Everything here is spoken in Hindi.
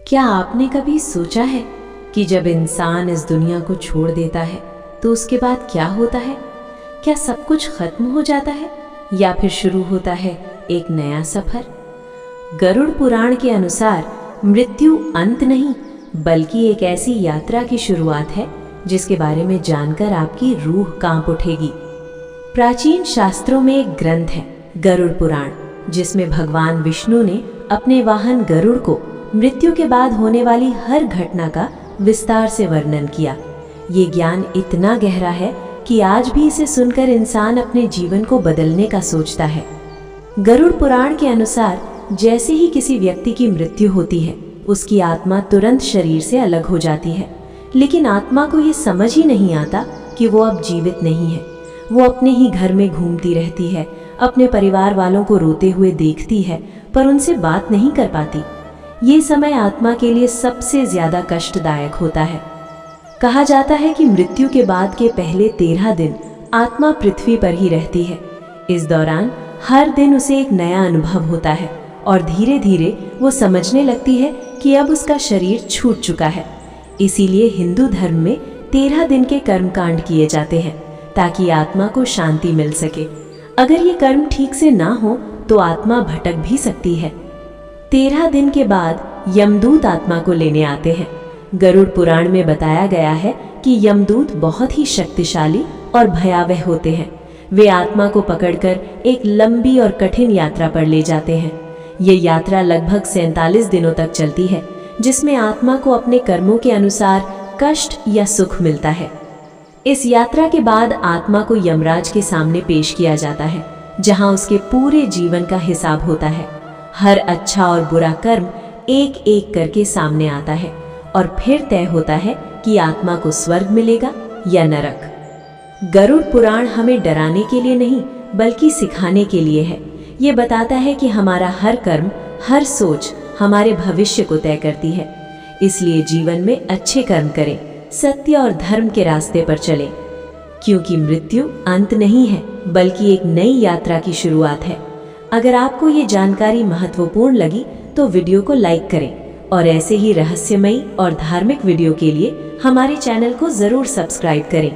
क्या आपने कभी सोचा है कि जब इंसान इस दुनिया को छोड़ देता है तो उसके बाद क्या होता है? क्या सब कुछ खत्म हो जाता है या फिर शुरू होता है एक नया सफर? गरुड़ पुराण के अनुसार मृत्यु अंत नहीं बल्कि एक ऐसी यात्रा की शुरुआत है जिसके बारे में जानकर आपकी रूह कांप उठेगी। प्राचीन शास्त्रों में एक ग्रंथ है गरुड़ पुराण, जिसमें भगवान विष्णु ने अपने वाहन गरुड़ को मृत्यु के बाद होने वाली हर घटना का विस्तार से वर्णन किया। ये ज्ञान इतना गहरा है कि आज भी इसे सुनकर इंसान अपने जीवन को बदलने का सोचता है। गरुड़ पुराण के अनुसार जैसे ही किसी व्यक्ति की मृत्यु होती है, उसकी आत्मा तुरंत शरीर से अलग हो जाती है, लेकिन आत्मा को ये समझ ही नहीं आता कि वो अब जीवित नहीं है। वो अपने ही घर में घूमती रहती है, अपने परिवार वालों को रोते हुए देखती है, पर उनसे बात नहीं कर पाती। ये समय आत्मा के लिए सबसे ज्यादा कष्टदायक होता है। कहा जाता है कि मृत्यु के बाद के पहले 13 दिन आत्मा पृथ्वी पर ही रहती है। इस दौरान हर दिन उसे एक नया अनुभव होता है और धीरे धीरे वो समझने लगती है कि अब उसका शरीर छूट चुका है। इसीलिए हिंदू धर्म में 13 दिन के कर्मकांड किए जाते हैं ताकि आत्मा को शांति मिल सके। अगर ये कर्म ठीक से ना हो तो आत्मा भटक भी सकती है। 13 दिन के बाद यमदूत आत्मा को लेने आते हैं। गरुड़ पुराण में बताया गया है कि यमदूत बहुत ही शक्तिशाली और भयावह होते हैं। वे आत्मा को पकड़कर एक लंबी और कठिन यात्रा पर ले जाते हैं। ये यात्रा लगभग 47 दिनों तक चलती है, जिसमें आत्मा को अपने कर्मों के अनुसार कष्ट या सुख मिलता है। इस यात्रा के बाद आत्मा को यमराज के सामने पेश किया जाता है, जहां उसके पूरे जीवन का हिसाब होता है। हर अच्छा और बुरा कर्म एक एक करके सामने आता है और फिर तय होता है कि आत्मा को स्वर्ग मिलेगा या नरक। गरुड़ पुराण हमें डराने के लिए नहीं बल्कि सिखाने के लिए है। ये बताता है कि हमारा हर कर्म, हर सोच हमारे भविष्य को तय करती है। इसलिए जीवन में अच्छे कर्म करें, सत्य और धर्म के रास्ते पर चलें, क्योंकि मृत्यु अंत नहीं है बल्कि एक नई यात्रा की शुरुआत है। अगर आपको ये जानकारी महत्वपूर्ण लगी तो वीडियो को लाइक करें और ऐसे ही रहस्यमयी और धार्मिक वीडियो के लिए हमारे चैनल को जरूर सब्सक्राइब करें।